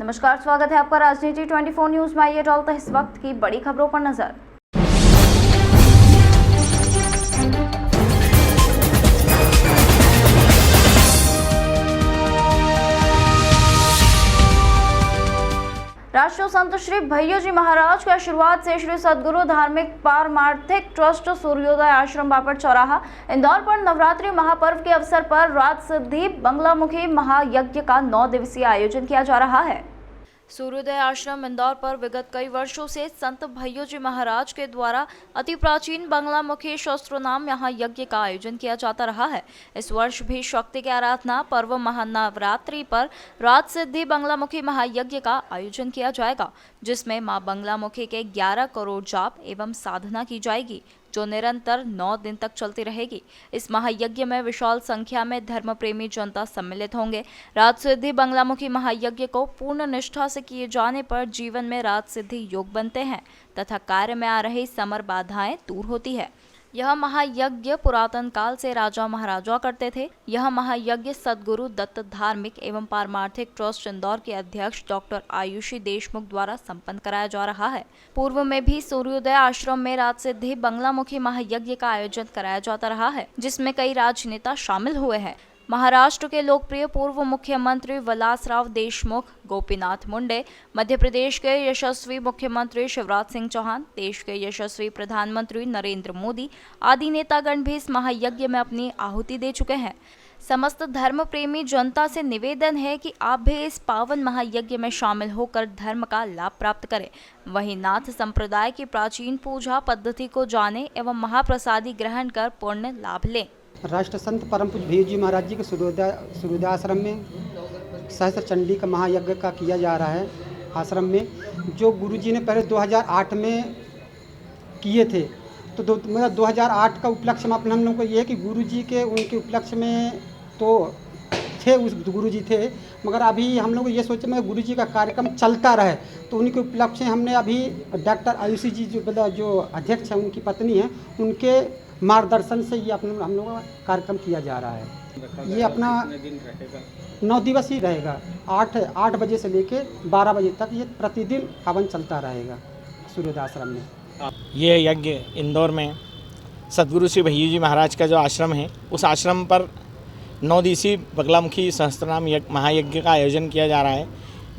नमस्कार, स्वागत है आपका राजनीति 24 न्यूज में। आइए डालते हैं इस वक्त की बड़ी खबरों पर नजर। राष्ट्रीय संत श्री भैय्यू जी महाराज के आशीर्वाद से श्री सद्गुरु धार्मिक पारमार्थिक ट्रस्ट सूर्योदय आश्रम बापट चौराहा इंदौर पर नवरात्रि महापर्व के अवसर पर राज सिद्धि बंगलामुखी महायज्ञ का 9 दिवसीय आयोजन किया जा रहा है। सूर्योदय आश्रम इंदौर पर विगत कई वर्षों से संत भैय्यू जी महाराज के द्वारा अति प्राचीन बंगलामुखी शास्त्रोनाम यहाँ यज्ञ का आयोजन किया जाता रहा है। इस वर्ष भी शक्ति की आराधना पर्व महानवरात्रि पर राज सिद्धि बंगलामुखी महायज्ञ का आयोजन किया जाएगा, जिसमें मां बंगलामुखी के 11 करोड़ जाप एवं साधना की जाएगी, जो निरंतर 9 दिन तक चलती रहेगी। इस महायज्ञ में विशाल संख्या में धर्म प्रेमी जनता सम्मिलित होंगे। राज सिद्धि बंगलामुखी महायज्ञ को पूर्ण निष्ठा से किए जाने पर जीवन में राज सिद्धि योग बनते हैं तथा कार्य में आ रही समर बाधाएं दूर होती है। यह महायज्ञ पुरातन काल से राजा महाराजा करते थे। यह महायज्ञ सद्गुरु दत्त धार्मिक एवं पारमार्थिक ट्रस्ट इंदौर के अध्यक्ष डॉक्टर आयुषी देशमुख द्वारा संपन्न कराया जा रहा है। पूर्व में भी सूर्योदय आश्रम में राज सिद्धि बंगलामुखी महायज्ञ का आयोजन कराया जाता रहा है, जिसमें कई राजनेता शामिल हुए हैं। महाराष्ट्र के लोकप्रिय पूर्व मुख्यमंत्री विलासराव देशमुख, गोपीनाथ मुंडे, मध्य प्रदेश के यशस्वी मुख्यमंत्री शिवराज सिंह चौहान, देश के यशस्वी प्रधानमंत्री नरेंद्र मोदी आदि नेतागण भी इस महायज्ञ में अपनी आहुति दे चुके हैं। समस्त धर्म प्रेमी जनता से निवेदन है कि आप भी इस पावन महायज्ञ में शामिल होकर धर्म का लाभ प्राप्त करें। वहीं नाथ संप्रदाय की प्राचीन पूजा पद्धति को जानें एवं महाप्रसादी ग्रहण कर पुण्य लाभ लें। राष्ट्र संत परम पूज्य भैय्यू जी महाराज जी के सूर्योदय आश्रम में सहस्त्र चंडी का महायज्ञ का किया जा रहा है। आश्रम में जो गुरुजी ने पहले 2008 में किए थे, तो 2008 का उपलक्ष्य में अपने हम लोग को ये है कि गुरुजी के उनके उपलक्ष्य में तो थे, उस गुरुजी थे, मगर अभी हम लोग ये सोचे मैं गुरुजी का कार्यक्रम चलता रहे, तो उनके उपलक्ष्य हमने अभी डॉक्टर आयुषी जी जो अध्यक्ष हैं, उनकी पत्नी हैं, उनके मार्गदर्शन से ये अपना हम लोग का कार्यक्रम किया जा रहा है। ये अपना 9 दिवसीय रहेगा। 8 बजे से लेके 12 बजे तक ये प्रतिदिन हवन चलता रहेगा सूर्योदय आश्रम में। ये यज्ञ इंदौर में सद्गुरु श्री भैय्यू जी महाराज का जो आश्रम है, उस आश्रम पर 9 दिवसीय बंगलामुखी सहस्त्रनाम महायज्ञ का आयोजन किया जा रहा है।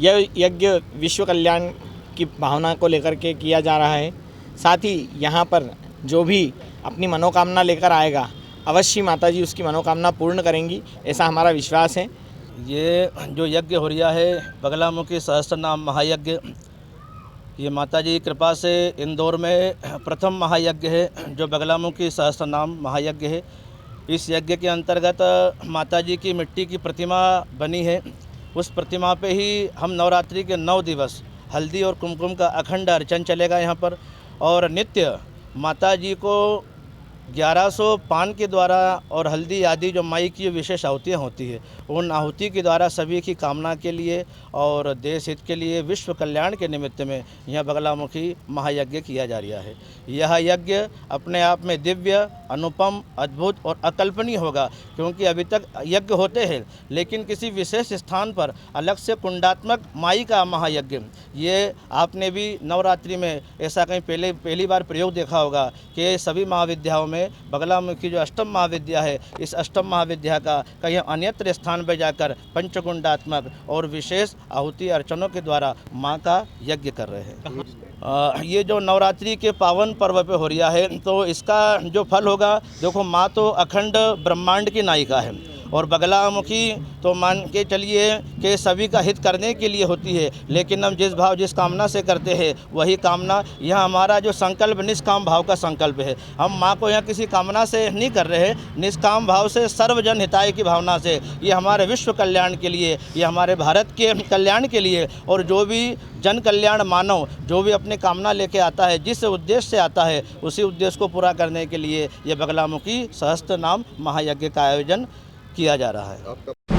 यह यज्ञ विश्व कल्याण की भावना को लेकर के किया जा रहा है। साथ ही यहाँ पर जो भी अपनी मनोकामना लेकर आएगा, अवश्य माता जी उसकी मनोकामना पूर्ण करेंगी, ऐसा हमारा विश्वास है। ये जो यज्ञ हो रहा है बंगलामुखी सहस्त्रनाम महायज्ञ, ये माता जी की कृपा से इंदौर में प्रथम महायज्ञ है जो बंगलामुखी सहस्त्रनाम महायज्ञ है। इस यज्ञ के अंतर्गत माता जी की मिट्टी की प्रतिमा बनी है। उस प्रतिमा पे ही हम नवरात्रि के 9 दिवस हल्दी और कुमकुम का अखंड अर्चन चलेगा यहाँ पर, और नित्य माता जी को 1100 पान के द्वारा और हल्दी आदि जो माई की विशेष आहुतियाँ होती है, उन आहुति के द्वारा सभी की कामना के लिए और देश हित के लिए विश्व कल्याण के निमित्त में यह बंगलामुखी महायज्ञ किया जा रहा है। यह यज्ञ अपने आप में दिव्य, अनुपम, अद्भुत और अकल्पनीय होगा, क्योंकि अभी तक यज्ञ होते हैं लेकिन किसी विशेष स्थान पर अलग से कुंडात्मक माई का महायज्ञ, ये आपने भी नवरात्रि में ऐसा कहीं पहली बार प्रयोग देखा होगा कि सभी महाविद्याओं में बंगलामुखी जो अष्टम महाविद्या है, इस अष्टम महाविद्या का कहीं अन्यत्र स्थान पर जाकर पंचकुंडात्मक और विशेष आहुति अर्चनों के द्वारा माँ का यज्ञ कर रहे हैं। ये जो नवरात्रि के पावन पर्व पे हो रहा है, तो इसका जो फल होगा, देखो माँ तो अखंड ब्रह्मांड की नायिका है और बंगलामुखी तो मान के चलिए कि सभी का हित करने के लिए होती है, लेकिन हम जिस भाव जिस कामना से करते हैं वही कामना, यह हमारा जो संकल्प निष्काम भाव का संकल्प है। हम माँ को यहाँ किसी कामना से नहीं कर रहे हैं, निष्काम भाव से सर्वजन हिताय की भावना से, ये हमारे विश्व कल्याण के लिए, ये हमारे भारत के कल्याण के लिए, और जो भी जन कल्याण मानव जो भी अपनी कामना लेके आता है, जिस उद्देश्य से आता है, उसी उद्देश्य को पूरा करने के लिए ये बंगलामुखी सहस्त्रनाम महायज्ञ का आयोजन किया जा रहा है।